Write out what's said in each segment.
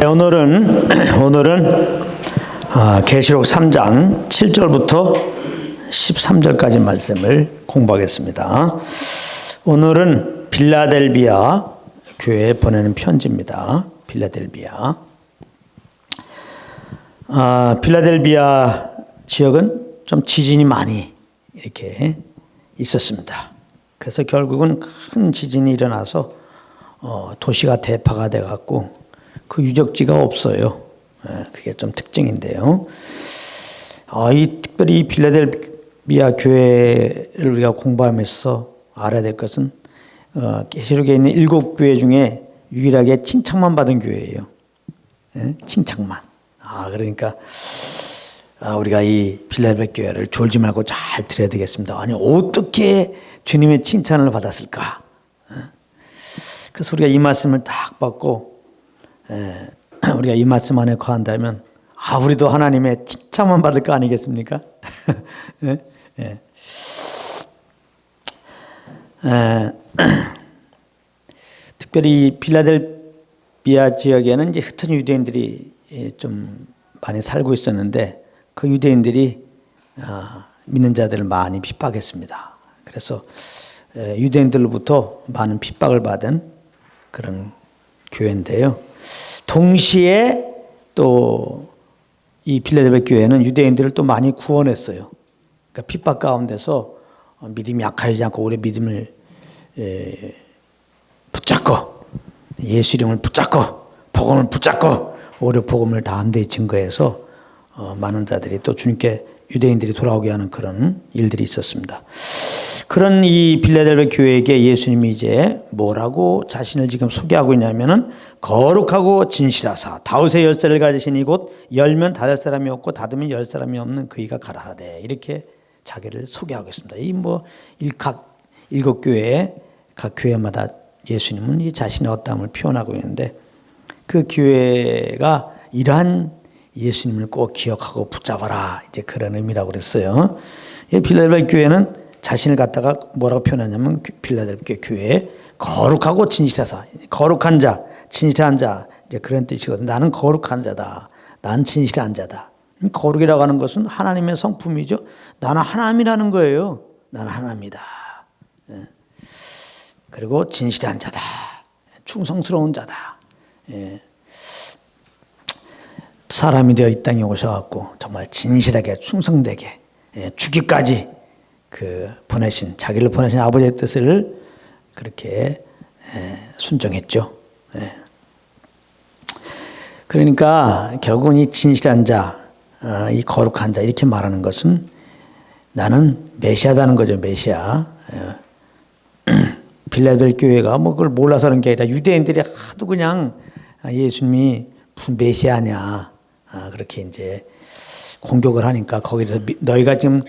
오늘은 계시록 3장 7절부터 13절까지 말씀을 공부하겠습니다. 오늘은 빌라델비아 교회에 보내는 편지입니다. 빌라델비아 지역은 좀 지진이 많이 이렇게 있었습니다. 그래서 결국은 큰 지진이 일어나서 도시가 대파가 돼갖고 그 유적지가 없어요. 그게 좀 특징인데요. 특별히 이 빌라델비아 교회를 우리가 공부하면서 알아야 될 것은 계시록에 있는 7교회 중에 유일하게 칭찬만 받은 교회예요. 칭찬만. 그러니까 우리가 이 빌라델비아 교회를 졸지 말고 잘 들어야 되겠습니다. 아니 어떻게 주님의 칭찬을 받았을까? 그래서 우리가 이 말씀을 딱 받고 우리가 이 말씀 안에 거한다면 우리도 하나님의 칭찬만 받을 거 아니겠습니까? 특별히 빌라델비아 지역에는 이제 흩어진 유대인들이 좀 많이 살고 있었는데 그 유대인들이 믿는 자들을 많이 핍박했습니다. 그래서 유대인들로부터 많은 핍박을 받은 그런 교회인데요. 동시에 또 이 빌라델비아 교회는 유대인들을 또 많이 구원했어요. 그러니까 핍박 가운데서 믿음이 약해지지 않고 오래 믿음을 붙잡고 예수 이름을 붙잡고 복음을 붙잡고 오래 복음을 담대히 증거해서 많은 자들이 또 주님께 유대인들이 돌아오게 하는 그런 일들이 있었습니다. 그런 이 빌라델비아 교회에게 예수님이 이제 뭐라고 자신을 지금 소개하고 있냐면은 거룩하고 진실하사 다윗의 열쇠를 가지시니 곧 열면 닫을 사람이 없고 닫으면 열 사람이 없는 그이가 가라사대 이렇게 자기를 소개하고 있습니다. 이 일곱 교회 각 교회마다 예수님은 이 자신의 어떠함을 표현하고 있는데 그 교회가 이러한 예수님을 꼭 기억하고 붙잡아라 이제 그런 의미라고 그랬어요. 이 빌라델비아 교회는 자신을 갖다가 뭐라고 표현하냐면 빌라델비아 교회에 거룩하고 진실하사 거룩한 자, 진실한 자 이제 그런 뜻이거든요. 나는 거룩한 자다. 난 진실한 자다. 거룩이라고 하는 것은 하나님의 성품이죠. 나는 하나님이라는 거예요. 나는 하나님이다. 그리고 진실한 자다. 충성스러운 자다. 사람이 되어 이 땅에 오셔갖고 정말 진실하게 충성되게 죽기까지 보내신 자기를 보내신 아버지의 뜻을 그렇게 순종했죠. 그러니까 결국은 이 진실한 자, 이 거룩한 자 이렇게 말하는 것은 나는 메시아다는 거죠. 메시아. 빌라델비아 교회가 그걸 몰라서 그런 게 아니라 유대인들이 하도 그냥 예수님이 무슨 메시아냐 그렇게 이제 공격을 하니까 거기서 너희가 지금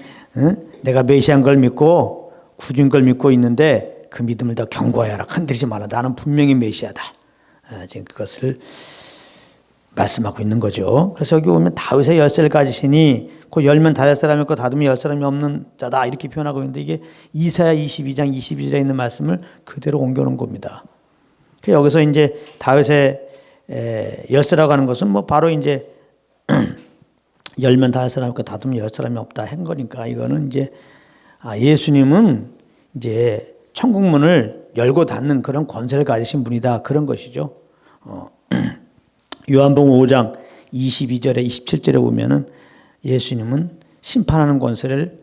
내가 메시아인 걸 믿고 구주인 걸 믿고 있는데 그 믿음을 더 견고하여라. 흔들리지 마라. 나는 분명히 메시아다. 지금 그것을 말씀하고 있는 거죠. 그래서 여기 보면 다윗의 열쇠를 가지시니 그 열면 닫을 사람이 없고 닫으면 열 사람이 없는 자다 이렇게 표현하고 있는데 이게 이사야 22장 22절에 있는 말씀을 그대로 옮겨놓은 겁니다. 여기서 이제 다윗의 열쇠라고 하는 것은 바로 이제 열면 닫을 사람이 없고 닫으면 열 사람이 없다 한 거니까 이거는 이제 예수님은 이제 천국 문을 열고 닫는 그런 권세를 가지신 분이다 그런 것이죠. 요한복음 5장 22절에 27절에 보면은 예수님은 심판하는 권세를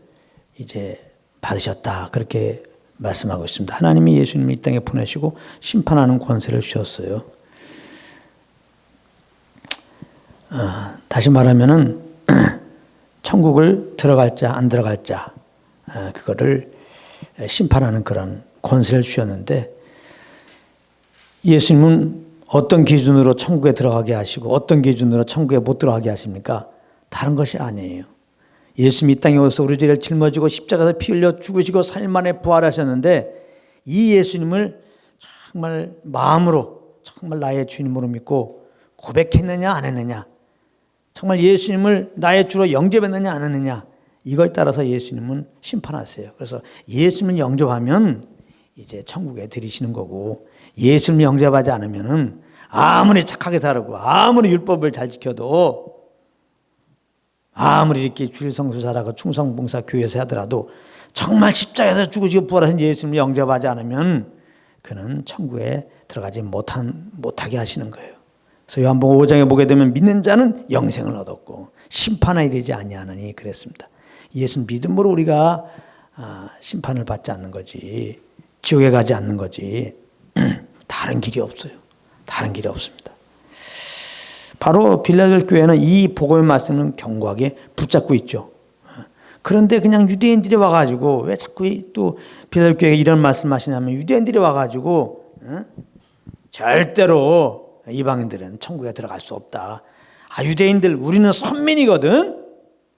이제 받으셨다 그렇게 말씀하고 있습니다. 하나님이 예수님을 이 땅에 보내시고 심판하는 권세를 주셨어요. 다시 말하면은 천국을 들어갈 자 안 들어갈 자 그거를 심판하는 그런 권세를 주셨는데 예수님은 어떤 기준으로 천국에 들어가게 하시고 어떤 기준으로 천국에 못 들어가게 하십니까? 다른 것이 아니에요. 예수님이 이 땅에 오셔서 우리 죄를 짊어지고 십자가에서 피 흘려 죽으시고 3일 만에 부활하셨는데 이 예수님을 정말 마음으로 정말 나의 주님으로 믿고 고백했느냐 안 했느냐 정말 예수님을 나의 주로 영접했느냐 안 했느냐 이걸 따라서 예수님은 심판하세요. 그래서 예수님을 영접하면 이제 천국에 들이시는 거고 예수님을 영접하지 않으면은 아무리 착하게 살고 아무리 율법을 잘 지켜도 아무리 이렇게 주일 성수사라고 충성봉사 교회에서 하더라도 정말 십자가에서 죽으시고 부활하신 예수님을 영접하지 않으면 그는 천국에 들어가지 못하게 하시는 거예요. 그래서 요한복음 5장에 보게 되면 믿는 자는 영생을 얻었고 심판에 이르지 아니하느니 그랬습니다. 예수 믿음으로 우리가 심판을 받지 않는 거지, 지옥에 가지 않는 거지 다른 길이 없어요. 다른 길이 없습니다. 바로 빌라델 교회는 이 복음의 말씀을 견고하게 붙잡고 있죠. 그런데 그냥 유대인들이 와가지고 왜 자꾸 또 빌라델 교회가 이런 말씀하시냐면 유대인들이 와가지고 절대로 이방인들은 천국에 들어갈 수 없다. 유대인들 우리는 선민이거든.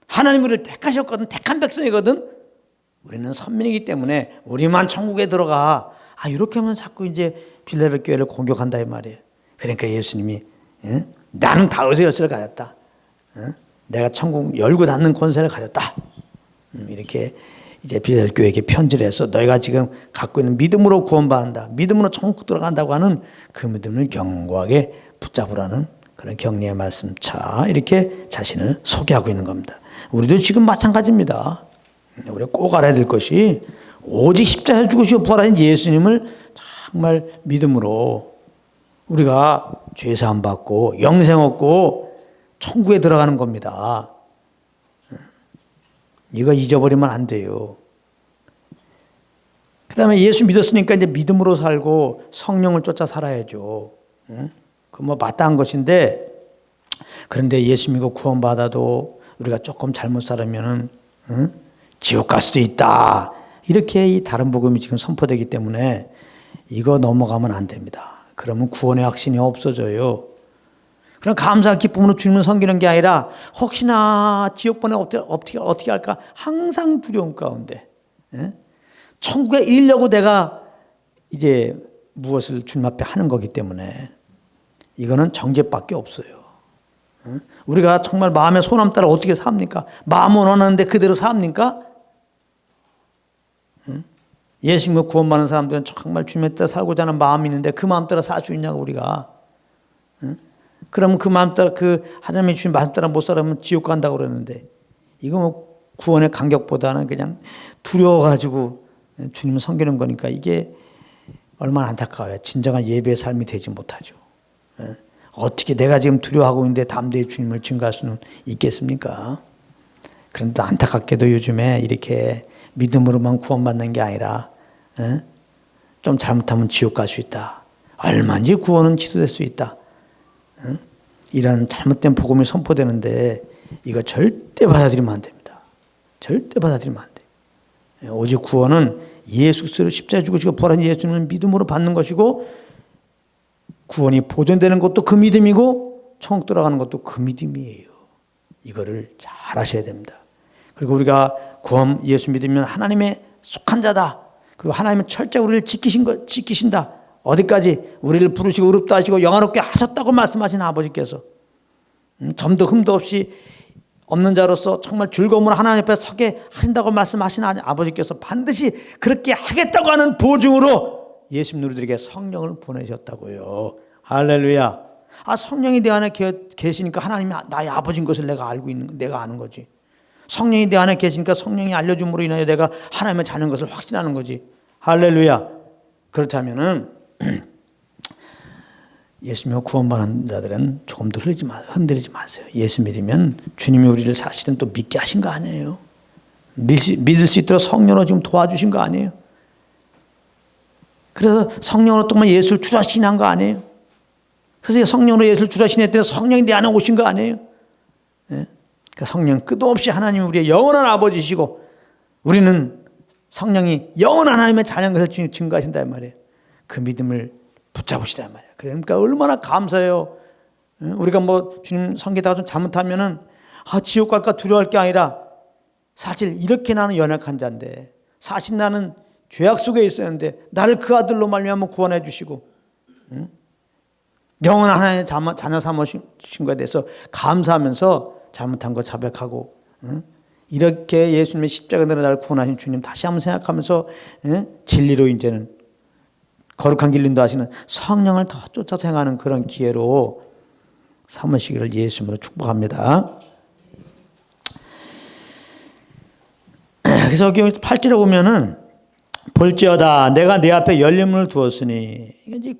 하나님 우리를 택하셨거든. 택한 백성이거든. 우리는 선민이기 때문에 우리만 천국에 들어가. 이렇게 하면 자꾸 이제 빌라델 교회를 공격한다 이 말이에요. 그러니까 예수님이 나는 다윗의 엿을 가졌다. 내가 천국 열고 닫는 권세를 가졌다. 이렇게 이제 빌라델 교회에게 편지를 해서 너희가 지금 갖고 있는 믿음으로 구원받는다. 믿음으로 천국 들어간다고 하는 그 믿음을 견고하게 붙잡으라는 그런 격려의 말씀차 이렇게 자신을 소개하고 있는 겁니다. 우리도 지금 마찬가지입니다. 우리가 꼭 알아야 될 것이 오직 십자가에 죽으시고 부활하신 예수님을 정말 믿음으로 우리가 죄사함 받고 영생 얻고 천국에 들어가는 겁니다. 이거 잊어버리면 안 돼요. 그 다음에 예수 믿었으니까 이제 믿음으로 살고 성령을 쫓아 살아야죠. 그거 마땅한 것인데, 그런데 예수 믿고 구원받아도 우리가 조금 잘못 살으면은 지옥 갈 수도 있다. 이렇게 이 다른 복음이 지금 선포되기 때문에 이거 넘어가면 안 됩니다. 그러면 구원의 확신이 없어져요. 그럼 감사 기쁨으로 주님을 섬기는 게 아니라 혹시나 지옥번에 어떻게 할까 항상 두려움 가운데 천국에 이르려고 내가 이제 무엇을 주님 앞에 하는 거기 때문에 이거는 정죄밖에 없어요. 우리가 정말 마음의 소남 따라 어떻게 삽니까? 마음은 원하는데 그대로 삽니까? 예수 믿고 구원받는 사람들은 정말 주님의 따라 살고자 하는 마음이 있는데 그 마음 따라 살 수 있냐고 우리가. 그러면 그 마음 따라 그 하나님의 주신 마음 따라 못 살아면 지옥 간다고 그러는데 이거 뭐 구원의 간격보다는 그냥 두려워가지고 주님을 섬기는 거니까 이게 얼마나 안타까워요. 진정한 예배의 삶이 되지 못하죠. 어떻게 내가 지금 두려워하고 있는데 담대히 주님을 증거할 수는 있겠습니까? 그런데 안타깝게도 요즘에 이렇게 믿음으로만 구원받는 게 아니라 좀 잘못하면 지옥 갈 수 있다. 얼마든지 구원은 취소될 수 있다. 이런 잘못된 복음이 선포되는데 이거 절대 받아들이면 안 됩니다. 절대 받아들이면 안 돼요. 오직 구원은 예수 그리스도로 십자가에 죽으시고 부활한 예수님을 믿음으로 받는 것이고 구원이 보존되는 것도 그 믿음이고 천국 들어가는 것도 그 믿음이에요. 이거를 잘 아셔야 됩니다. 그리고 우리가 구원 예수 믿으면 하나님의 속한 자다. 그리고 하나님은 철저히 우리를 지키신다. 어디까지 우리를 부르시고 의롭다 하시고 영화롭게 하셨다고 말씀하신 아버지께서 점도 흠도 없이 없는 자로서 정말 즐거움으로 하나님 앞에 서게 하신다고 말씀하신 아버지께서 반드시 그렇게 하겠다고 하는 보증으로 예수님 우리들에게 성령을 보내셨다고요. 할렐루야. 성령이 내 안에 계시니까 하나님이 나의 아버지인 것을 내가 아는 거지. 성령이 내 안에 계시니까 성령이 알려줌으로 인하여 내가 하나님의 자녀인 것을 확신하는 거지. 할렐루야. 그렇다면은 예수 믿고 구원받는 자들은 조금 더 흔들리지 마세요. 예수 믿으면 주님이 우리를 사실은 또 믿게 하신 거 아니에요. 믿을 수 있도록 성령으로 지금 도와주신 거 아니에요. 그래서 성령으로 또 예수를 주라시킨 거 아니에요. 그래서 성령으로 예수를 주라시킨 때는 성령이 내 안에 오신 거 아니에요. 네? 그러니까 성령 끝없이 하나님이 우리의 영원한 아버지시고 우리는 성령이 영원한 하나님의 자녀인 것을 증거하신다 말이에요. 그 믿음을 붙잡으시란 말이에요. 그러니까 얼마나 감사해요. 우리가 뭐 주님 섬기다가 좀 잘못하면은 지옥 갈까 두려워할 게 아니라 사실 이렇게 나는 연약한 자인데 사실 나는 죄악 속에 있었는데 나를 그 아들로 말미암아 구원해 주시고 영원한 하나님의 자녀 삼으신 것에 대해서 감사하면서 잘못한 거 자백하고 이렇게 예수님의 십자가에 나를 구원하신 주님 다시 한번 생각하면서 진리로 이제는 거룩한 길 인도하시는 성령을 더 쫓아서 행하는 그런 기회로 삼으시기를 예수님으로 축복합니다. 그래서 여기 8절에 보면은 볼지어다 내가 내 앞에 열린 문을 두었으니 이게 이제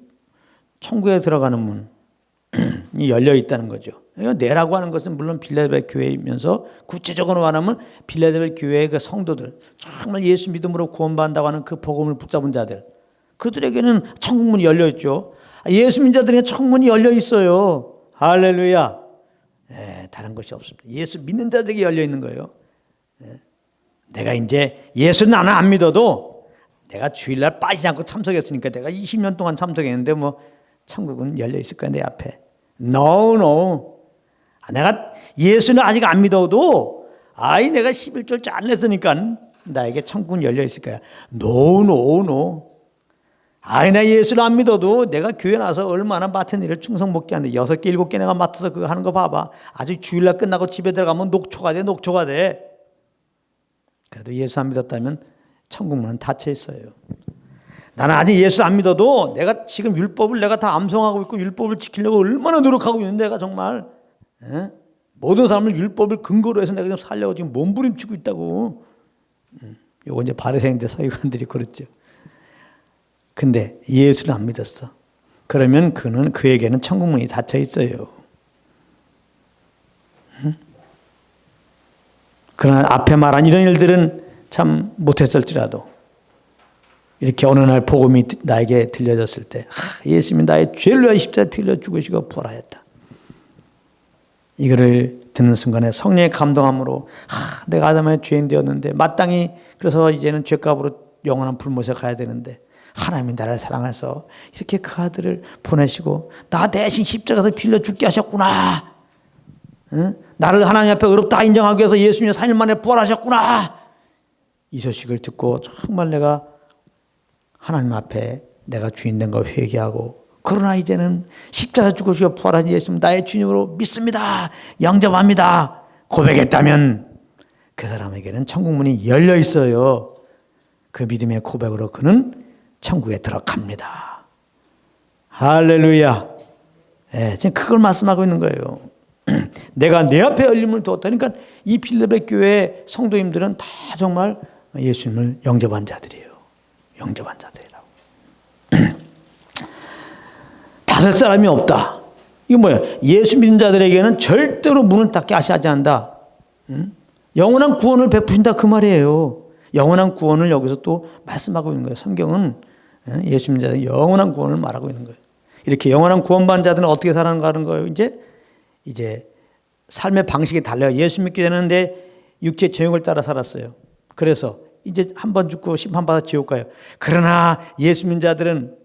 천국에 들어가는 문이 열려 있다는 거죠. 내라고 하는 것은 물론 빌라델비아 교회이면서 구체적으로 말하면 빌라델비아 교회의 그 성도들, 정말 예수 믿음으로 구원받는다고 하는 그 복음을 붙잡은 자들, 그들에게는 천국 문이 열려 있죠. 예수 믿는 자들에게 천국 문이 열려 있어요. 할렐루야. 다른 것이 없습니다. 예수 믿는 자들에게 열려 있는 거예요. 내가 이제 예수 나는 안 믿어도 내가 주일날 빠지지 않고 참석했으니까 내가 20년 동안 참석했는데 뭐 천국은 열려 있을 거야 내 앞에. No. 내가 예수는 아직 안 믿어도 내가 11절 잘 냈으니까 나에게 천국은 열려 있을 거야. No. 나 예수를 안 믿어도 내가 교회 나서 얼마나 맡은 일을 충성 못게 하는데 6개 7개 내가 맡아서 그거 하는 거 봐봐. 아직 주일날 끝나고 집에 들어가면 녹초가 돼. 그래도 예수 안 믿었다면 천국 문은 닫혀 있어요. 나는 아직 예수 안 믿어도 내가 지금 율법을 내가 다 암송하고 있고 율법을 지키려고 얼마나 노력하고 있는데 내가 정말 모든 사람을 율법을 근거로 해서 내가 좀 살려고 지금 몸부림치고 있다고. 요거 이제 바리새인들 서기관들이 그랬죠. 근데 예수를 안 믿었어. 그러면 그에게는 천국 문이 닫혀 있어요. 그러나 앞에 말한 이런 일들은 참 못했을지라도 이렇게 어느 날 복음이 나에게 들려졌을 때 예수님이 나의 죄를 위하여 십자가에 피 흘려 죽으시고 부활하였다. 이거를 듣는 순간에 성령의 감동함으로 내가 아담의 죄인 되었는데 마땅히 그래서 이제는 죄값으로 영원한 불못에 가야 되는데 하나님이 나를 사랑해서 이렇게 그 아들을 보내시고 나 대신 십자가에서 피 흘려 죽게 하셨구나. 나를 하나님 앞에 의롭다 인정하기 위해서 예수님이 3일 만에 부활하셨구나. 이 소식을 듣고 정말 내가 하나님 앞에 내가 주인 된 거 회개하고 그러나 이제는 십자가 죽으시고 부활한 예수님 나의 주님으로 믿습니다. 영접합니다. 고백했다면 그 사람에게는 천국 문이 열려 있어요. 그 믿음의 고백으로 그는 천국에 들어갑니다. 할렐루야. 지금 그걸 말씀하고 있는 거예요. 내가 내 앞에 열린 문을 두었다. 그러니까 이 빌라델비아 교회 성도님들은 다 정말 예수님을 영접한 자들이에요. 영접한 자들이라고. 닫을 사람이 없다. 이거 뭐야? 예수 믿는 자들에게는 절대로 문을 닫게 하시지 않는다. 영원한 구원을 베푸신다 그 말이에요. 영원한 구원을 여기서 또 말씀하고 있는 거예요. 성경은 예수 믿는 자들 영원한 구원을 말하고 있는 거예요. 이렇게 영원한 구원받은 자들은 어떻게 살아가는 거예요? 이제 삶의 방식이 달라요. 예수 믿기 전에는 내 육체의 죄용을 따라 살았어요. 그래서 이제 한 번 죽고 심판받아 지옥 가요. 그러나 예수 믿는 자들은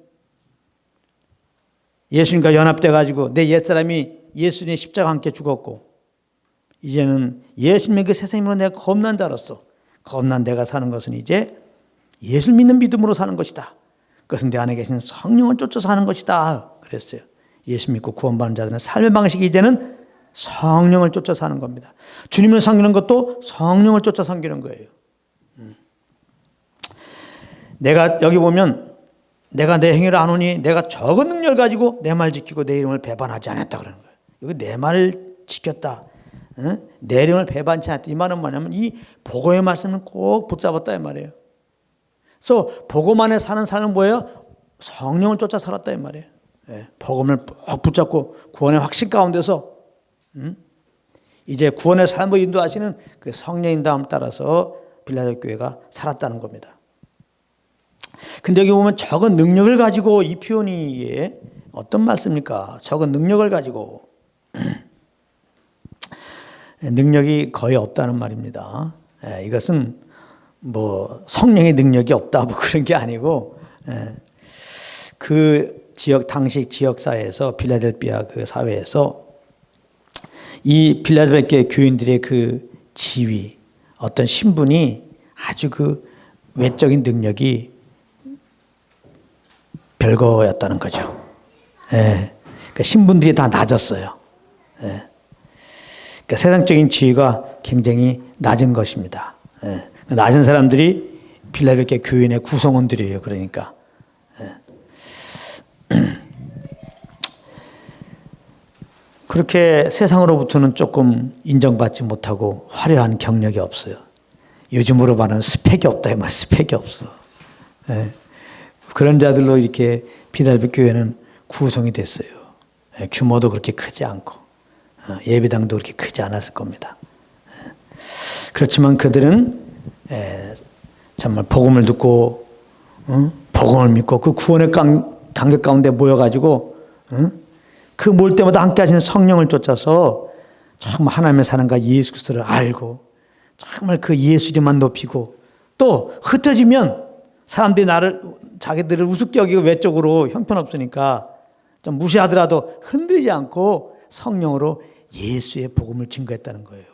예수님과 연합돼 가지고 내 옛사람이 예수님의 십자가와 함께 죽었고 이제는 예수님의 그 새 생명으로 내가 겁난 자로서 겁난 내가 사는 것은 이제 예수 믿는 믿음으로 사는 것이다. 그것은 내 안에 계신 성령을 쫓아서 하는 것이다. 그랬어요. 예수 믿고 구원받는 자들은 삶의 방식이 이제는 성령을 쫓아 사는 겁니다. 주님을 섬기는 것도 성령을 쫓아 섬기는 거예요. 내가 여기 보면 내가 내 행위를 아노니 내가 적은 능력을 가지고 내 말 지키고 내 이름을 배반하지 않았다 그러는 거예요. 여기 내 말을 지켰다. 내 이름을 배반치 않았다. 이 말은 뭐냐면 이 복음의 말씀을 꼭 붙잡았다 이 말이에요. 그래서 복음 안에 사는 삶은 뭐예요? 성령을 쫓아 살았다 이 말이에요. 복음을 꼭 붙잡고 구원의 확신 가운데서 이제 구원의 삶을 인도하시는 그 성령 인도함을 따라서 빌라델비아 교회가 살았다는 겁니다. 근데 여기 보면 적은 능력을 가지고 이 표현이 어떤 말씀입니까? 적은 능력을 가지고 능력이 거의 없다는 말입니다. 이것은 뭐 성령의 능력이 없다 뭐 그런 게 아니고 그 지역 당시 지역 사회에서 빌라델비아 그 사회에서 이 빌라델비아 교인들의 그 지위 어떤 신분이 아주 그 외적인 능력이 별거였다는 거죠. 그러니까 신분들이 다 낮았어요. 그러니까 세상적인 지위가 굉장히 낮은 것입니다. 낮은 사람들이 빌라델비아 교인의 구성원들이에요. 그러니까 그렇게 세상으로부터는 조금 인정받지 못하고 화려한 경력이 없어요. 요즘으로 말하는 스펙이 없다 이 말, 스펙이 없어. 예. 그런 자들로 이렇게 필라델피아 교회는 구성이 됐어요. 예. 규모도 그렇게 크지 않고 예배당도 그렇게 크지 않았을 겁니다. 예. 그렇지만 그들은 정말 복음을 듣고 복음을 믿고 그 구원의 감격 가운데 모여가지고 그 몰 때마다 함께 하시는 성령을 쫓아서 정말 하나님의 사랑과 예수 그리스도를 알고 정말 그 예수 이름만 높이고 또 흩어지면 사람들이 자기들을 우습게 여기고 외적으로 형편없으니까 좀 무시하더라도 흔들리지 않고 성령으로 예수의 복음을 증거했다는 거예요.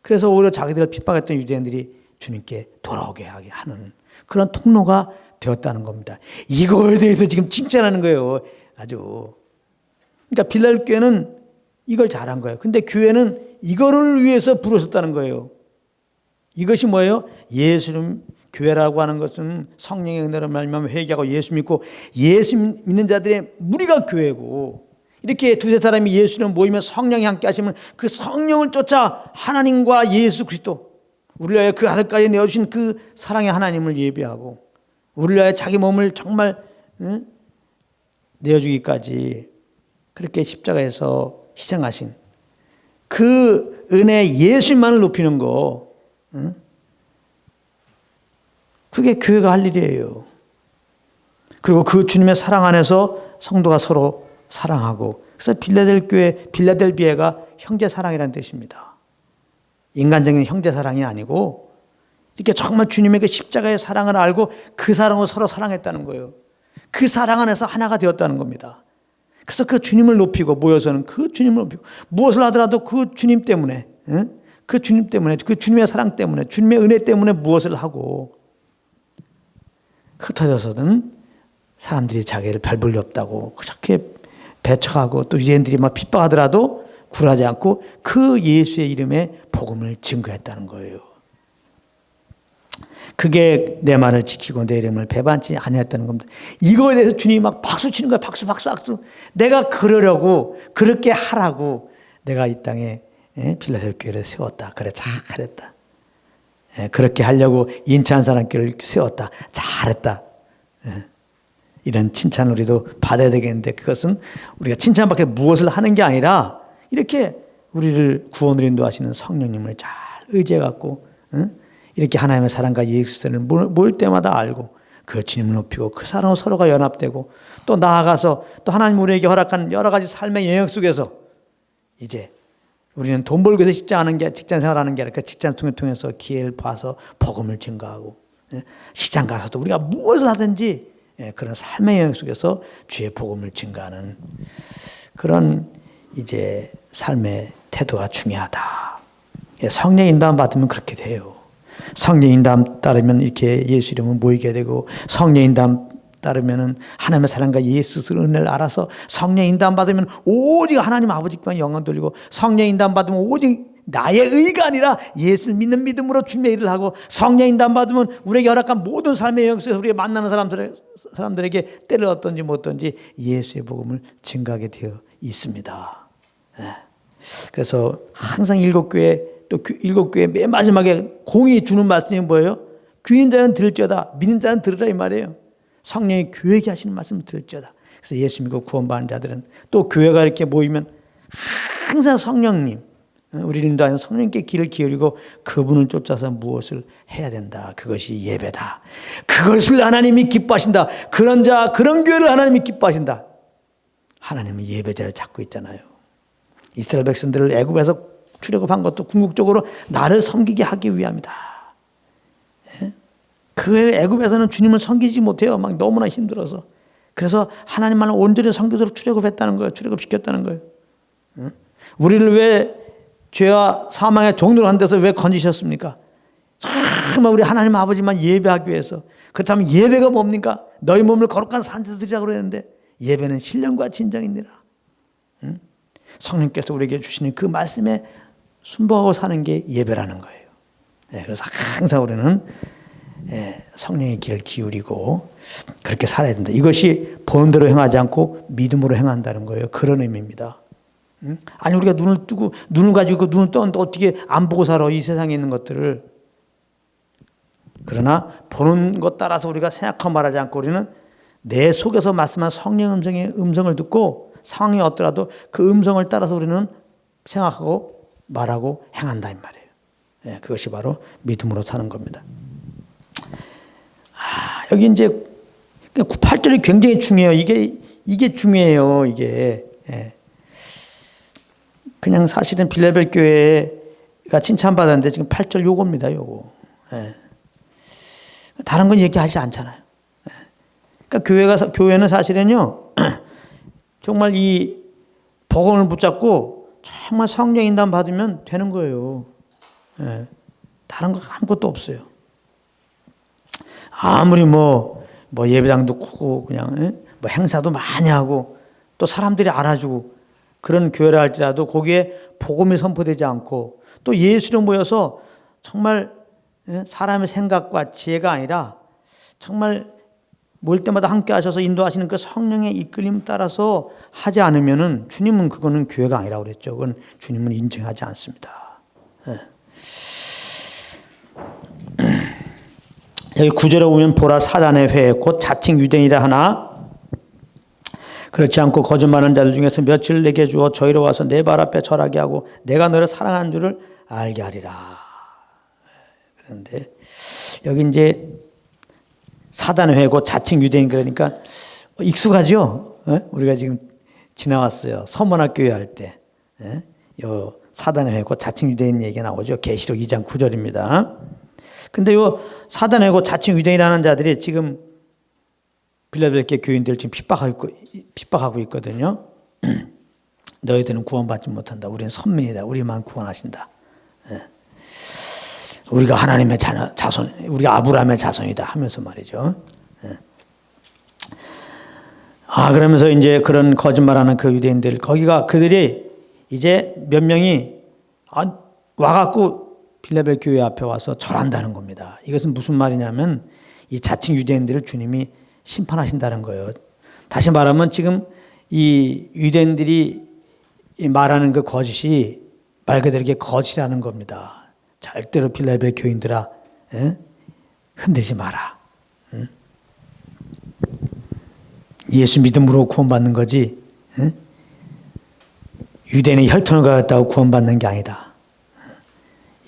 그래서 오히려 자기들을 핍박했던 유대인들이 주님께 돌아오게 하게 하는 그런 통로가 되었다는 겁니다. 이거에 대해서 지금 칭찬하는 거예요. 아주. 그러니까 빌라델피아 교회는 이걸 잘한 거예요. 근데 교회는 이거를 위해서 부르셨다는 거예요. 이것이 뭐예요? 예수님 교회라고 하는 것은 성령의 은혜로 말미암아 회개하고 예수 믿고 예수 믿는 자들의 무리가 교회고 이렇게 두세 사람이 예수를 모이면 성령이 함께 하시면 그 성령을 쫓아 하나님과 예수 그리스도 우리를 위하여 그 아들까지 내어주신 그 사랑의 하나님을 예배하고 우리를 위하여 자기 몸을 정말 내어주기까지 그렇게 십자가에서 희생하신 그 은혜 예수만을 높이는 거 그게 교회가 할 일이에요. 그리고 그 주님의 사랑 안에서 성도가 서로 사랑하고 그래서 빌라델피아가 형제 사랑이라는 뜻입니다. 인간적인 형제 사랑이 아니고 이렇게 정말 주님의 그 십자가의 사랑을 알고 그 사랑을 서로 사랑했다는 거예요. 그 사랑 안에서 하나가 되었다는 겁니다. 그래서 그 주님을 높이고 모여서는 그 주님을 높이고 무엇을 하더라도 그 주님 때문에 그 주님 때문에 그 주님의 사랑 때문에 주님의 은혜 때문에 무엇을 하고 흩어져서는 사람들이 자기를 별 볼일 없다고 그렇게 배척하고 또 유대인들이 막 핍박하더라도 굴하지 않고 그 예수의 이름에 복음을 증거했다는 거예요. 그게 내 말을 지키고 내 이름을 배반치 아니했다는 겁니다. 이거에 대해서 주님이 막 박수 치는 거예요. 박수. 내가 그러려고 그렇게 하라고 내가 이 땅에 빌라델피아 교회를 세웠다. 그래 잘했다. 그렇게 하려고 인천 사람교회를 세웠다. 잘했다. 이런 칭찬을 우리도 받아야 되겠는데 그것은 우리가 칭찬밖에 무엇을 하는 게 아니라 이렇게 우리를 구원으로 인도하시는 성령님을 잘 의지해 갖고 이렇게 하나님의 사랑과 예수를 모일 때마다 알고 그 주님을 높이고 그 사랑으로 서로가 연합되고 또 나아가서 또 하나님 우리에게 허락한 여러 가지 삶의 영역 속에서 이제 우리는 돈 벌기 위해서 직장 생활하는 게 아니라 그 직장 통해서 기회를 봐서 복음을 증거하고 시장 가서도 우리가 무엇을 하든지 그런 삶의 영역 속에서 주의 복음을 증거하는 그런 이제 삶의 태도가 중요하다. 성령 인도함 받으면 그렇게 돼요. 성령 인도함 따르면 이렇게 예수 이름을 모이게 되고 성령 인도함 따르면은 하나님의 사랑과 예수의 은혜를 알아서 성령 인도함 받으면 오직 하나님 아버지께만 영광 돌리고 성령 인도함 받으면 오직 나의 의가 아니라 예수를 믿는 믿음으로 주님의 일을 하고 성령 인도함 받으면 우리에게 허락한 모든 삶의 영역에서 우리가 만나는 사람들에게 때를 얻든지 못든지 예수의 복음을 증가하게 되어 있습니다. 그래서 항상 일곱 교회 맨 마지막에 공이 주는 말씀이 뭐예요? 귀인 자는 들을지어다 믿는 자는 들으라 이 말이에요. 성령이 교회에게 하시는 말씀을 들을지어다. 그래서 예수 믿고 구원받은 자들은 또 교회가 이렇게 모이면 항상 성령님 우리를 인도하는 성령님께 귀를 기울이고 그분을 쫓아서 무엇을 해야 된다. 그것이 예배다. 그것을 하나님이 기뻐하신다. 그런 교회를 하나님이 기뻐하신다. 하나님은 예배자를 찾고 있잖아요. 이스라엘 백성들을 애굽에서 출애굽한 것도 궁극적으로 나를 섬기게 하기 위함이다. 그 애굽에서는 주님을 섬기지 못해요. 막 너무나 힘들어서. 그래서 하나님만을 온전히 섬기도록 출애굽했다는 거예요. 출애굽시켰다는 거예요. 우리를 왜 죄와 사망의 종로로 한 데서 왜 건지셨습니까? 정말 우리 하나님 아버지만 예배하기 위해서. 그렇다면 예배가 뭡니까? 너희 몸을 거룩한 산에서 드리라고 그랬는데 예배는 신령과 진정이니라. 성령께서 우리에게 주시는 그 말씀에 순복하고 사는 게 예배라는 거예요. 그래서 항상 우리는 성령의 길을 기울이고 그렇게 살아야 된다. 이것이 본대로 행하지 않고 믿음으로 행한다는 거예요. 그런 의미입니다. 아니 우리가 눈을 뜨고 눈을 가지고 눈을 떴는데 어떻게 안 보고 살아 이 세상에 있는 것들을. 그러나 보는 것 따라서 우리가 생각하고 말하지 않고 우리는 내 속에서 말씀한 성령 음성을 듣고 상황이 어떠라도 그 음성을 따라서 우리는 생각하고 말하고 행한다 이 말이에요. 그것이 바로 믿음으로 사는 겁니다. 여기 이제 8절이 굉장히 중요해요. 이게 중요해요. 이게 그냥 사실은 빌라델 교회가 칭찬받았는데 지금 8절 요겁니다. 요거. 다른 건 얘기하지 않잖아요. 그러니까 교회는 사실은요 정말 이 복음을 붙잡고 정말 성령 인도함 받으면 되는 거예요. 다른 거 아무것도 없어요. 아무리 뭐 예배당도 크고 그냥 뭐 행사도 많이 하고 또 사람들이 알아주고 그런 교회라 할지라도 거기에 복음이 선포되지 않고 또 예수로 모여서 정말 사람의 생각과 지혜가 아니라 정말 모일 때마다 함께 하셔서 인도하시는 그 성령의 이끌림 따라서 하지 않으면은 주님은 그거는 교회가 아니라고 그랬죠. 그건 주님은 인정하지 않습니다. 여기 9절에 보면 보라 사단의 회 곧 자칭 유대인이라 하나 그렇지 않고 거짓말하는 자들 중에서 며칠 내게 주어 저희로 와서 내 발 앞에 절하게 하고 내가 너를 사랑하는 줄을 알게 하리라. 그런데 여기 이제 사단의 회고 자칭 유대인 그러니까 익숙하죠? 우리가 지금 지나왔어요. 서문학교회 할 때. 요 사단의 회고 자칭 유대인 얘기가 나오죠. 계시록 2장 9절입니다. 근데 요 사단의 회고 자칭 유대인이라는 자들이 지금 빌라델피아 교인들 지금 핍박하고 있거든요. 너희들은 구원받지 못한다. 우리는 선민이다. 우리만 구원하신다. 우리가 하나님의 자손, 우리가 아브라함의 자손이다 하면서 말이죠. 그러면서 이제 그런 거짓말하는 그 유대인들, 그들이 이제 몇 명이 와갖고 빌라델 교회 앞에 와서 절한다는 겁니다. 이것은 무슨 말이냐면 이 자칭 유대인들을 주님이 심판하신다는 거예요. 다시 말하면 지금 이 유대인들이 말하는 그 거짓이 말 그대로 이게 거짓이라는 겁니다. 절대로 빌라델 교인들아, 흔들지 마라. 예수 믿음으로 구원받는 거지, 유대인의 혈통을 가졌다고 구원받는 게 아니다.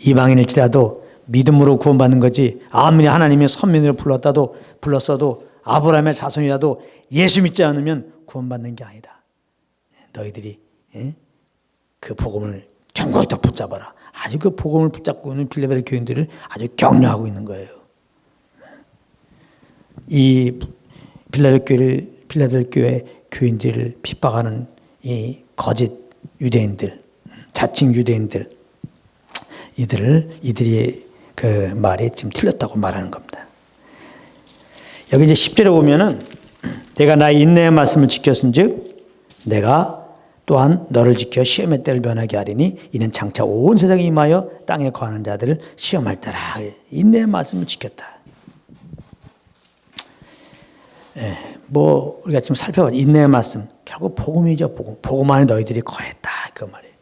이방인일지라도 믿음으로 구원받는 거지, 아무리 하나님이 선민으로 불렀어도 아브라함의 자손이라도 예수 믿지 않으면 구원받는 게 아니다. 너희들이 그 복음을 견고히 더 붙잡아라. 아주 그 복음을 붙잡고 있는 빌라델 교인들을 아주 격려하고 있는 거예요. 이 빌라델 교회 교인들을 핍박하는 이 거짓 유대인들, 자칭 유대인들, 이들이 그 말이 지금 틀렸다고 말하는 겁니다. 여기 이제 10절에 보면은 내가 나의 인내의 말씀을 지켰은즉 내가 또한 너를 지켜 시험의 때를 면하게 하리니 이는 장차 온 세상에 임하여 땅에 거하는 자들을 시험할 때라. 인내의 말씀을 지켰다. 뭐 우리가 지금 살펴봐 인내의 말씀 결국 복음이죠. 복음 안에 너희들이 거했다 그 말이에요.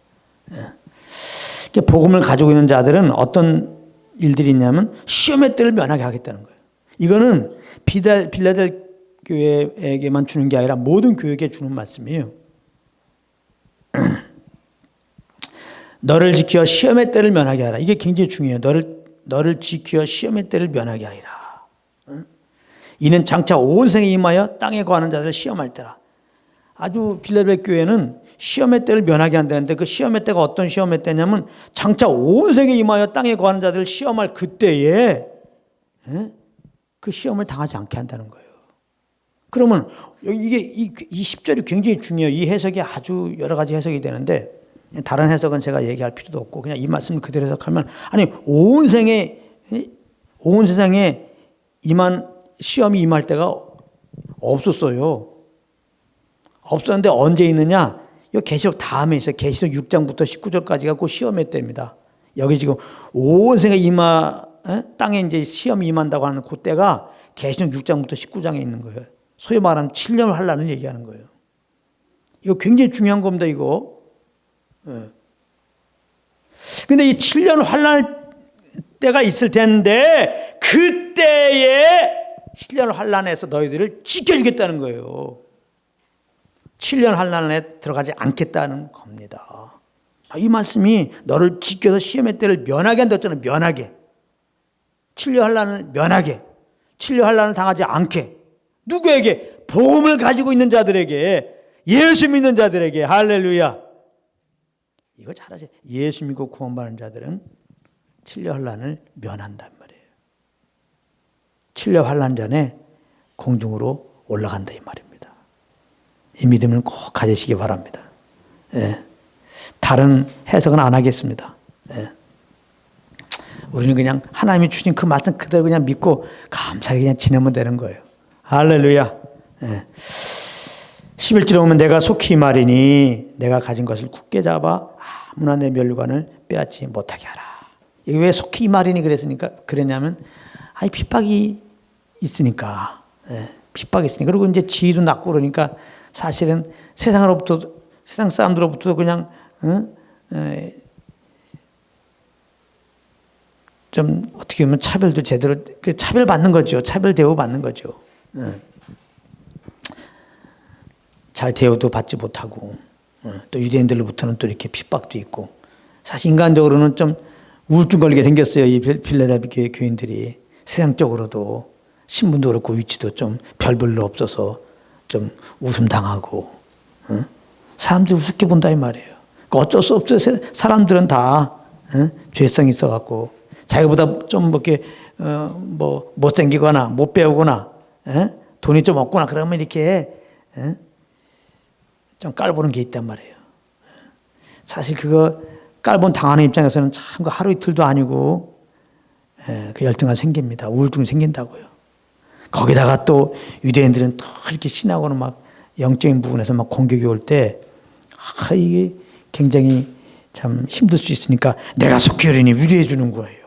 복음을 가지고 있는 자들은 어떤 일들이 있냐면 시험의 때를 면하게 하겠다는 거예요. 이거는 빌라델 교회에게만 주는 게 아니라 모든 교회에게 주는 말씀이에요. 너를 지켜 시험의 때를 면하게 하라. 이게 굉장히 중요해요. 너를 지켜 시험의 때를 면하게 하리라. 이는 장차 온 생에 임하여 땅에 거하는 자들을 시험할 때라. 아주 빌라델 교회는 시험의 때를 면하게 한다는데 그 시험의 때가 어떤 시험의 때냐면 장차 온 생에 임하여 땅에 거하는 자들을 시험할 그때에 그 시험을 당하지 않게 한다는 거예요. 그러면 이게 이 10절이 굉장히 중요해요. 이 해석이 아주 여러 가지 해석이 되는데 다른 해석은 제가 얘기할 필요도 없고 그냥 이 말씀을 그대로 해석하면 아니 온 세상에 시험이 임할 때가 없었어요. 없었는데 언제 있느냐? 이 계시록 다음에 있어요. 계시록 6장부터 19절까지가 그 시험의 때입니다. 여기 지금 온 세상에 땅에 이제 시험이 임한다고 하는 그때가 계시록 6장부터 19장에 있는 거예요. 소위 말하면 7년 환란을 얘기하는 거예요. 이거 굉장히 중요한 겁니다, 이거. 근데 이 7년 환란 때가 있을 텐데 그때에 7년 환란에서 너희들을 지켜주겠다는 거예요. 7년 환란에 들어가지 않겠다는 겁니다. 이 말씀이 너를 지켜서 시험의 때를 면하게 한다고 했잖아요. 면하게. 7년 환란을 면하게. 7년 환란을 당하지 않게. 누구에게? 복음을 가지고 있는 자들에게, 예수 믿는 자들에게. 할렐루야. 이거 잘하세요. 예수 믿고 구원받는 자들은 7년 환란을 면한단 말이에요. 7년 환란 전에 공중으로 올라간다 이 말입니다. 이 믿음을 꼭 가지시기 바랍니다. 예. 다른 해석은 안 하겠습니다. 예. 우리는 그냥 하나님이 주신 그 말씀 그대로 그냥 믿고 감사하게 그냥 지내면 되는 거예요. 할렐루야. 예. 11절에 오면 내가 속히 말이니 내가 가진 것을 굳게 잡아 아무나 내 면류관을 빼앗지 못하게 하라. 이게 왜 속히 말이니 그랬냐면 핍박이 있으니까. 예. 핍박이 있으니까. 그리고 이제 지위도 낮고 그러니까 사실은 세상 사람들로부터 그냥 좀 어떻게 보면 차별도 제대로 차별 받는 거죠. 차별 대우 받는 거죠. 잘 대우도 받지 못하고 또 유대인들로부터는 또 이렇게 핍박도 있고 사실 인간적으로는 좀 우울증 걸리게 생겼어요. 이 필라델피아 교인들이 세상적으로도 신분도 그렇고 위치도 좀 별로 없어서 좀 웃음 당하고 사람들이 우습게 본다 이 말이에요. 어쩔 수 없어요. 사람들은 다 죄성이 있어갖고 자기보다 좀 이렇게 못생기거나 못 배우거나 돈이 좀 없거나 그러면 이렇게 좀 깔보는 게 있단 말이에요. 사실 그거 깔본 당하는 입장에서는 참 하루 이틀도 아니고 그 열등감 생깁니다. 우울증이 생긴다고요. 거기다가 또 유대인들은 또 이렇게 신하고는 막 영적인 부분에서 막 공격이 올 때 이게 굉장히 참 힘들 수 있으니까 내가 속히 오리니 위로해 주는 거예요.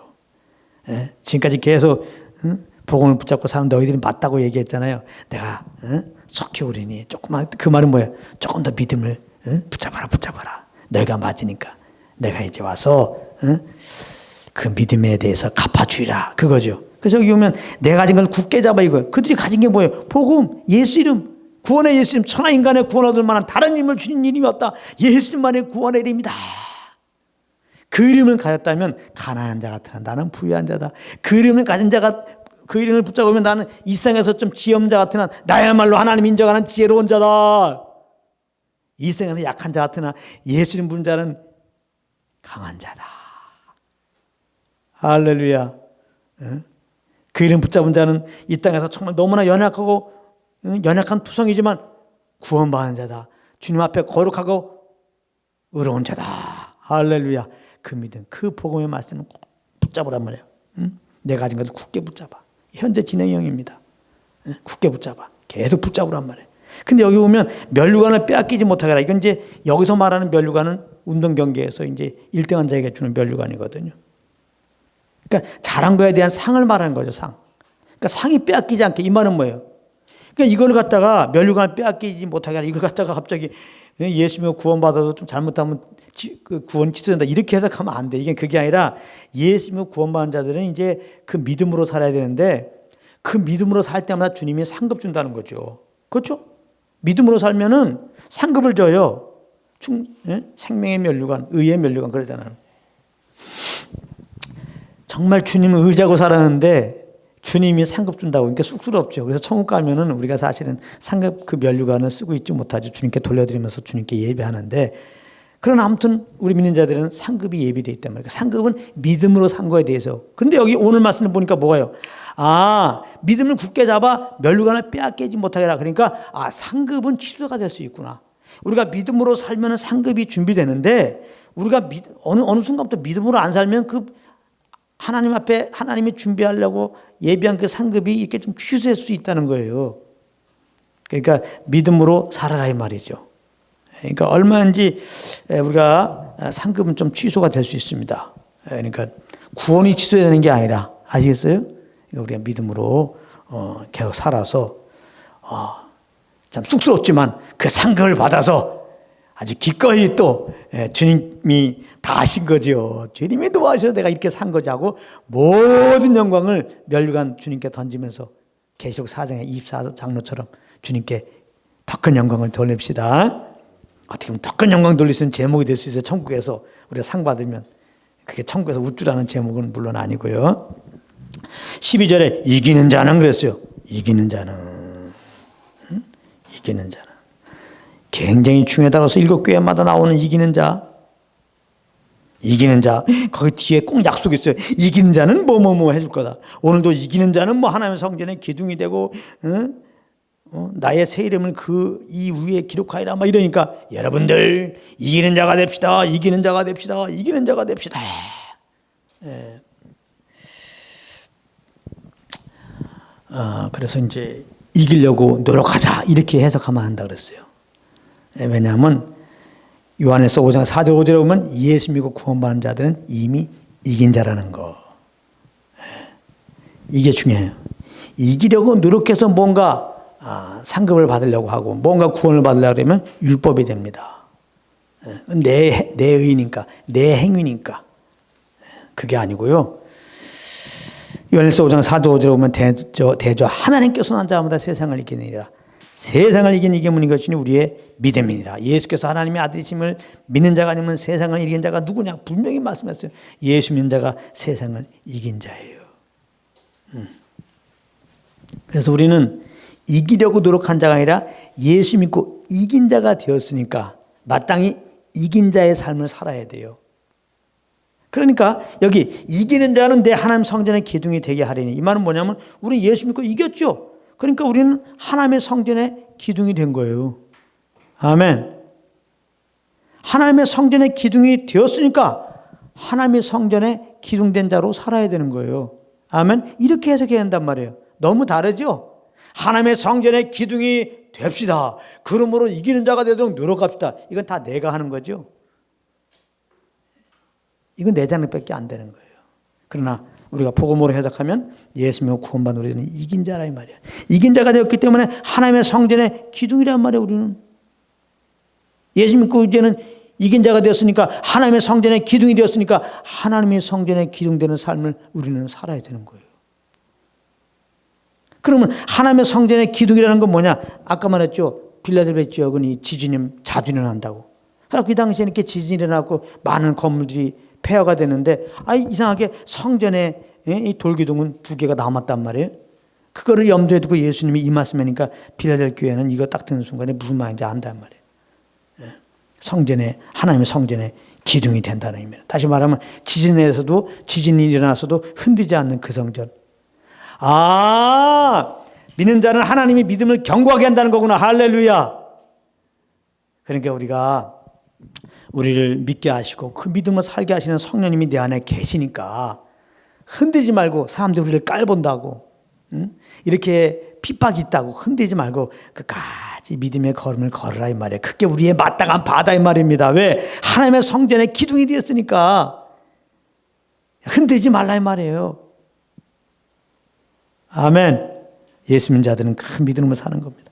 지금까지 계속 복음을 붙잡고 사는 너희들이 맞다고 얘기했잖아요. 내가 속히 오리니 조금만 그 말은 뭐예요? 조금 더 믿음을 붙잡아라. 너희가 맞으니까 내가 이제 와서 그 믿음에 대해서 갚아주리라 그거죠. 그래서 여기 오면 내가 가진 걸 굳게 잡아 이거예요. 그들이 가진 게 뭐예요? 복음, 예수 이름, 구원의 예수 이름, 천하 인간의 구원 얻을 만한 다른 이름을 주신 이름이 없다. 예수 이름만의 구원의 이름이다. 그 이름을 가졌다면 가난한 자 같으나 나는 부유한 자다. 그 이름을 가진 자가 그 이름을 붙잡으면 나는 이 세상에서 좀 지엄자 같으나 나야말로 하나님 인정하는 지혜로운 자다. 이 세상에서 약한 자 같으나 예수 이름 부른 자는 강한 자다. 할렐루야. 그 이름 붙잡은 자는 이 땅에서 정말 너무나 연약하고 연약한 투성이지만 구원받은 자다. 주님 앞에 거룩하고 의로운 자다. 할렐루야. 그 믿음, 그 복음의 말씀을 꼭 붙잡으란 말이에요. 내가 가진 것을 굳게 붙잡아. 현재 진행형입니다. 굳게 붙잡아. 계속 붙잡으란 말이에요. 근데 여기 보면 면류관을 빼앗기지 못하게 하라. 이건 이제 여기서 말하는 면류관은 운동 경기에서 이제 1등한 자에게 주는 면류관이거든요. 그러니까 잘한 거에 대한 상을 말하는 거죠, 상. 그러니까 상이 빼앗기지 않게 이 말은 뭐예요? 그러니까 이걸 갖다가 면류관을 빼앗기지 못하게 하라. 이걸 갖다가 갑자기 예수며 구원받아도 좀 잘못하면 구원 취소된다. 이렇게 해석하면 안 돼. 이게 그게 아니라 예수며 구원받은 자들은 이제 그 믿음으로 살아야 되는데 그 믿음으로 살 때마다 주님이 상급 준다는 거죠. 그렇죠? 믿음으로 살면은 상급을 줘요. 생명의 면류관, 의의 면류관 그러잖아요. 정말 주님을 의지하고 살았는데 주님이 상급 준다고 그러니까 쑥스럽죠. 그래서 천국 가면은 우리가 사실은 상급 그 면류관을 쓰고 있지 못하죠. 주님께 돌려드리면서 주님께 예배하는데 그러나 아무튼 우리 믿는 자들은 상급이 예비되어 있단 말이에요. 상급은 믿음으로 산 거에 대해서. 근데 여기 오늘 말씀을 보니까 뭐가요? 믿음을 굳게 잡아 면류관을 빼앗기지 못하게 하라. 그러니까 상급은 취소가 될 수 있구나. 우리가 믿음으로 살면 상급이 준비되는데 우리가 어느 순간부터 믿음으로 안 살면 그 하나님 앞에 하나님이 준비하려고 예비한 그 상급이 이렇게 좀 취소될 수 있다는 거예요. 그러니까 믿음으로 살아라 이 말이죠. 그러니까 얼마인지 우리가 상급은 좀 취소가 될 수 있습니다. 그러니까 구원이 취소되는 게 아니라 아시겠어요? 우리가 믿음으로 계속 살아서 참 쑥스럽지만 그 상급을 받아서 아주 기꺼이 또 주님이 다 하신 거죠. 주님이 도와주셔서 내가 이렇게 산 거지 하고 모든 영광을 면류관 주님께 던지면서 계시록 4장의 24장로처럼 주님께 더 큰 영광을 돌립시다. 어떻게 보면 더 큰 영광 돌릴 수 있는 제목이 될 수 있어요. 천국에서 우리가 상 받으면. 그게 천국에서 우쭐하는 제목은 물론 아니고요. 12절에 이기는 자는 그랬어요. 이기는 자는. 이기는 자는. 굉장히 중요하다고 해서 7교회마다 나오는 이기는 자. 이기는 자. 거기 뒤에 꼭 약속이 있어요. 이기는 자는 뭐 해줄 거다. 오늘도 이기는 자는 하나님의 성전에 기둥이 되고 나의 새 이름을 이 위에 기록하리라 이러니까 여러분들 이기는 자가 됩시다. 이기는 자가 됩시다. 이기는 자가 됩시다. 그래서 이제 이기려고 노력하자 이렇게 해석하면 한다 그랬어요. 왜냐하면 요한에서 5장 4절 5절에 보면 예수 믿고 구원받는 자들은 이미 이긴 자라는 거. 이게 중요해요. 이기려고 노력해서 뭔가 상급을 받으려고 하고 뭔가 구원을 받으려고 하면 율법이 됩니다. 내 의니까 내 행위니까 그게 아니고요. 요한일서 5장 4절 5절에 보면 대저 하나님께서 난 자마다 세상을 이기느니라. 세상을 이긴 이기문인 것이니 우리의 믿음이니라. 예수께서 하나님의 아들이심을 믿는 자가 아니면 세상을 이긴 자가 누구냐 분명히 말씀했어요. 예수 믿는 자가 세상을 이긴 자예요. 그래서 우리는 이기려고 노력한 자가 아니라 예수 믿고 이긴 자가 되었으니까 마땅히 이긴 자의 삶을 살아야 돼요. 그러니까 여기 이기는 자는 내 하나님 성전의 기둥이 되게 하리니 이 말은 뭐냐면 우리 예수 믿고 이겼죠. 그러니까 우리는 하나님의 성전의 기둥이 된 거예요. 아멘. 하나님의 성전의 기둥이 되었으니까 하나님의 성전의 기둥된 자로 살아야 되는 거예요. 아멘. 이렇게 해석해야 한단 말이에요. 너무 다르죠? 하나님의 성전의 기둥이 됩시다. 그러므로 이기는 자가 되도록 노력합시다. 이건 다 내가 하는 거죠. 이건 내 자랑밖에 안 되는 거예요. 그러나 우리가 복음으로 해석하면 예수 믿고 구원받은 우리는 이긴 자라 이 말이야. 이긴 자가 되었기 때문에 하나님의 성전의 기둥이란 말이야. 우리는 예수 믿고 이제는 이긴 자가 되었으니까 하나님의 성전의 기둥이 되었으니까 하나님의 성전의 기둥되는 삶을 우리는 살아야 되는 거예요. 그러면 하나님의 성전의 기둥이라는 건 뭐냐? 아까 말했죠. 빌라델비아 지역은 이 지진이 자주 일어난다고. 그래서 그 당시에 이렇게 지진이 일어나고 많은 건물들이 폐허가 되는데 이상하게 성전에 이 돌기둥은 2개가 남았단 말이에요. 그거를 염두에 두고 예수님이 이 말씀하니까 빌라델비아 교회는 이거 딱 듣는 순간에 무슨 말인지 안단 말이에요. 성전에 하나님의 성전에 기둥이 된다는 의미입니다. 다시 말하면 지진에서도 지진이 일어나서도 흔들리지 않는 그 성전. 믿는 자는 하나님이 믿음을 견고하게 한다는 거구나. 할렐루야. 그러니까 우리가 우리를 믿게 하시고 그 믿음을 살게 하시는 성령님이 내 안에 계시니까 흔들지 말고 사람들이 우리를 깔본다고 이렇게 핍박이 있다고 흔들지 말고 끝까지 믿음의 걸음을 걸으라 이 말이에요. 그게 우리의 마땅한 바다 이 말입니다. 왜? 하나님의 성전의 기둥이 되었으니까 흔들지 말라 이 말이에요. 아멘. 예수 믿는 자들은 큰 믿음으로 사는 겁니다.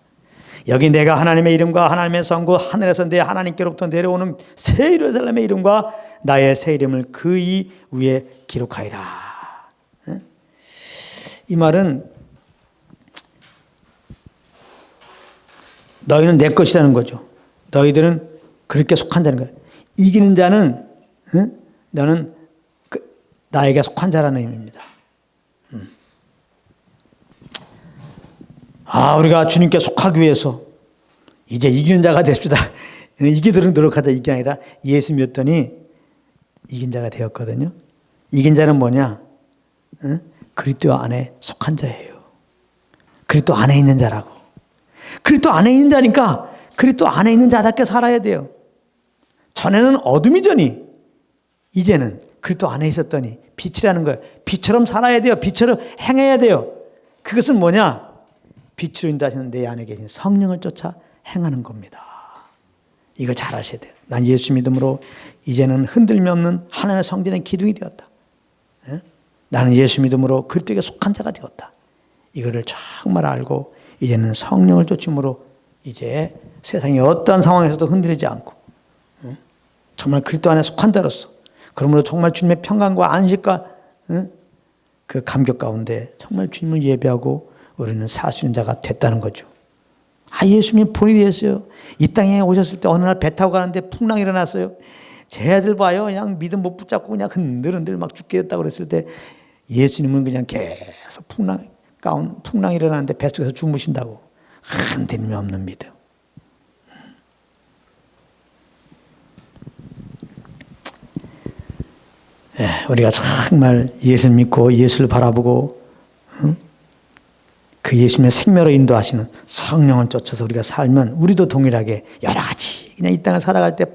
여기 내가 하나님의 이름과 하나님의 성고 하늘에서 내 하나님께로부터 내려오는 새 예루살렘의 이름과 나의 새 이름을 그 이 위에 기록하리라. 이 말은 너희는 내 것이라는 거죠. 너희들은 그렇게 속한 자는 거예요. 이기는 자는 너는 나에게 속한 자라는 의미입니다. 우리가 주님께 속하기 위해서 이제 이기는 자가 됩시다. 이기도록 노력하자 이게 아니라 예수 믿었더니 이긴 자가 되었거든요. 이긴 자는 뭐냐? 그리스도 안에 속한 자예요. 그리스도 안에 있는 자라고. 그리스도 안에 있는 자니까 그리스도 안에 있는 자답게 살아야 돼요. 전에는 어둠이더니 이제는 그리스도 안에 있었더니 빛이라는 거예요. 빛처럼 살아야 돼요. 빛처럼 행해야 돼요. 그것은 뭐냐? 빛으로 인도하시는 내 안에 계신 성령을 쫓아 행하는 겁니다. 이걸 잘 아셔야 돼요. 난 예수 믿음으로 이제는 흔들림 없는 하나님의 성전의 기둥이 되었다. 나는 예수 믿음으로 그리스도에게 속한 자가 되었다. 이거를 정말 알고 이제는 성령을 쫓음으로 이제 세상의 어떠한 상황에서도 흔들리지 않고 정말 그리스도 안에 속한 자로서 그러므로 정말 주님의 평강과 안식과 그 감격 가운데 정말 주님을 예배하고 우리는 살 수 있는 자가 됐다는 거죠. 예수님 본이 됐어요. 이 땅에 오셨을 때 어느 날 배 타고 가는데 풍랑이 일어났어요. 제 아들 봐요. 그냥 믿음 못 붙잡고 그냥 흔들흔들 막 죽게 됐다고 그랬을 때 예수님은 그냥 계속 풍랑이 일어나는데 뱃속에서 주무신다고. 흔들림이 없는 믿음. 우리가 정말 예수를 믿고 예수를 바라보고 그 예수님의 생명으로 인도하시는 성령을 쫓아서 우리가 살면 우리도 동일하게 여러 가지 그냥 이 땅을 살아갈 때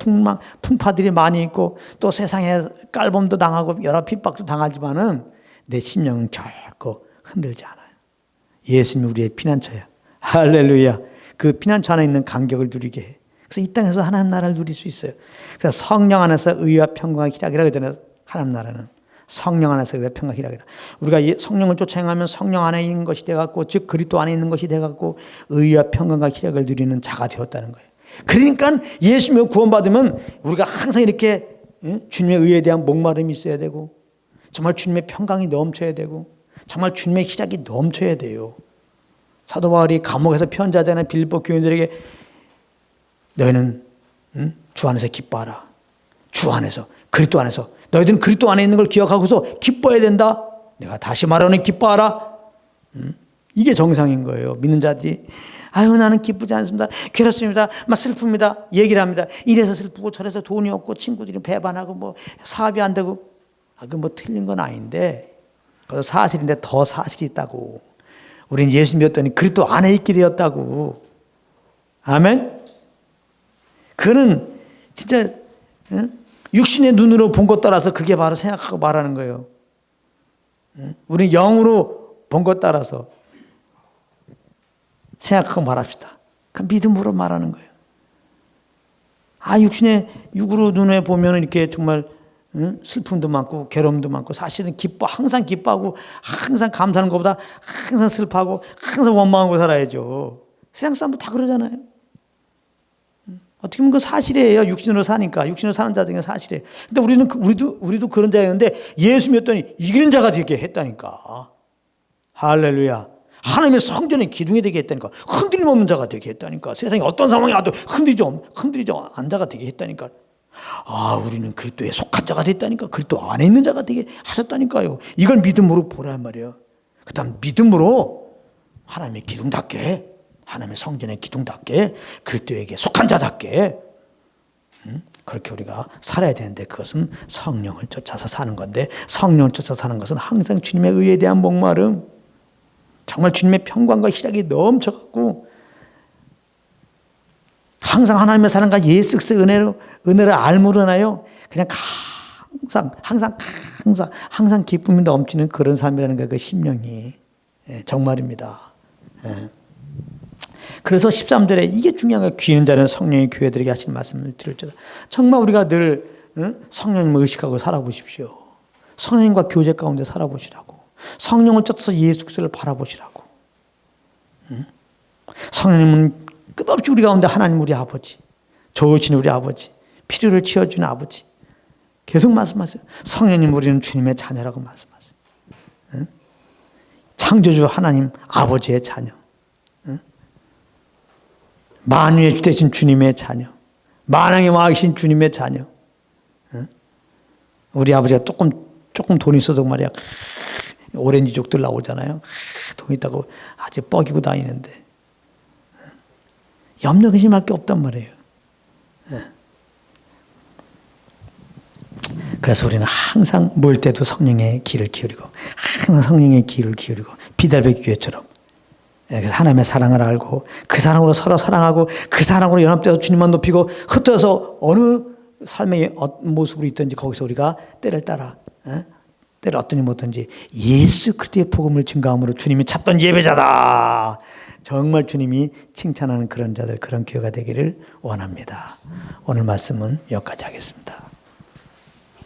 풍파들이 많이 있고 또 세상에 깔봄도 당하고 여러 핍박도 당하지만은 내 심령은 결코 흔들지 않아요. 예수님이 우리의 피난처야. 할렐루야. 그 피난처 안에 있는 감격을 누리게 해. 그래서 이 땅에서 하나님 나라를 누릴 수 있어요. 그래서 성령 안에서 의와 평강과 희락이라 그러잖아요. 하나님 나라는 성령 안에서 의와 평강 희락이라. 우리가 성령을 쫓아 행하면 성령 안에 있는 것이 되갖고 즉 그리스도 안에 있는 것이 되갖고 의와 평강과 희락을 누리는 자가 되었다는 거예요. 그러니까 예수님을 구원받으면 우리가 항상 이렇게 주님의 의에 대한 목마름이 있어야 되고 정말 주님의 평강이 넘쳐야 되고 정말 주님의 희락이 넘쳐야 돼요. 사도 바울이 감옥에서 편지하잖아요. 빌립보 교인들에게 너희는 주 안에서 기뻐하라. 주 안에서 그리스도 안에서 너희들은 그리스도 안에 있는 걸 기억하고서 기뻐해야 된다. 내가 다시 말하는 기뻐하라. 이게 정상인 거예요. 믿는 자들이 나는 기쁘지 않습니다. 괴롭습니다. 막 슬픕니다. 얘기를 합니다. 이래서 슬프고 저래서 돈이 없고 친구들이 배반하고 뭐 사업이 안 되고 그 뭐 틀린 건 아닌데 그것도 사실인데 더 사실이 있다고. 우리는 예수 믿었더니 그리스도 안에 있게 되었다고. 아멘. 그는 진짜 육신의 눈으로 본 것 따라서 그게 바로 생각하고 말하는 거예요. 우리는 영으로 본 것 따라서 생각하고 말합시다. 그 믿음으로 말하는 거예요. 육으로 눈에 보면 이렇게 정말 슬픔도 많고 괴로움도 많고 사실은 항상 기뻐하고 항상 감사하는 것보다 항상 슬퍼하고 항상 원망하고 살아야죠. 세상 사람도 다 그러잖아요. 어떻게 보면 그 사실이에요. 육신으로 사니까. 육신으로 사는 자들은 사실이에요. 근데 우리도 그런 자였는데 예수 믿었더니 이기는 자가 되게 했다니까. 할렐루야. 하나님의 성전의 기둥이 되게 했다니까. 흔들림 없는 자가 되게 했다니까. 세상에 어떤 상황이 와도 흔들리지 않은 자가 되게 했다니까. 우리는 그리스도에 속한 자가 됐다니까. 그리스도 안에 있는 자가 되게 하셨다니까요. 이걸 믿음으로 보란 말이에요. 그 다음 믿음으로 하나님의 기둥답게 하나님의 성전의 기둥답게 그리스도에게 속한 자답게 그렇게 우리가 살아야 되는데 그것은 성령을 쫓아서 사는 건데 성령을 쫓아서 사는 것은 항상 주님의 의에 대한 목마름 정말 주님의 평강과 희락이 넘쳐갖고 항상 하나님의 사랑과 예수 그리스도의 은혜를 알므로나요 그냥 항상 기쁨이 넘치는 그런 삶이라는 거예요. 그 심령이 정말입니다. 그래서 13절에 이게 중요한 거예요. 귀 있는 자는 성령이 교회들에게 하신 말씀을 들을지어다. 정말 우리가 늘 성령님을 의식하고 살아보십시오. 성령님과 교제 가운데 살아보시라고. 성령을 쫓아서 예수 그리스도를 바라보시라고. 성령님은 끝없이 우리 가운데 하나님 우리 아버지, 좋으신 우리 아버지, 필요를 채워주는 아버지 계속 말씀하세요. 성령님 우리는 주님의 자녀라고 말씀하세요. 창조주 하나님 아버지의 자녀, 만유의 주 되신 주님의 자녀, 만왕의 왕이신 주님의 자녀. 우리 아버지가 조금 돈 있어도 말이야 오렌지족들 나오잖아요. 돈 있다고 아주 뻐기고 다니는데 염려 근심할 게 없단 말이에요. 그래서 우리는 항상 몰 때도 성령의 귀를 기울이고 항상 성령의 귀를 기울이고 비달베 교회처럼 그래서 하나님의 사랑을 알고 그 사랑으로 서로 사랑하고 그 사랑으로 연합되어서 주님만 높이고 흩어져서 어느 삶의 모습으로 있든지 거기서 우리가 때를 따라 때를 어떤지 못든지 예수 그리스도의 복음을 증거함으로 주님이 찾던 예배자다. 정말 주님이 칭찬하는 그런 자들 그런 교회가 되기를 원합니다. 오늘 말씀은 여기까지 하겠습니다.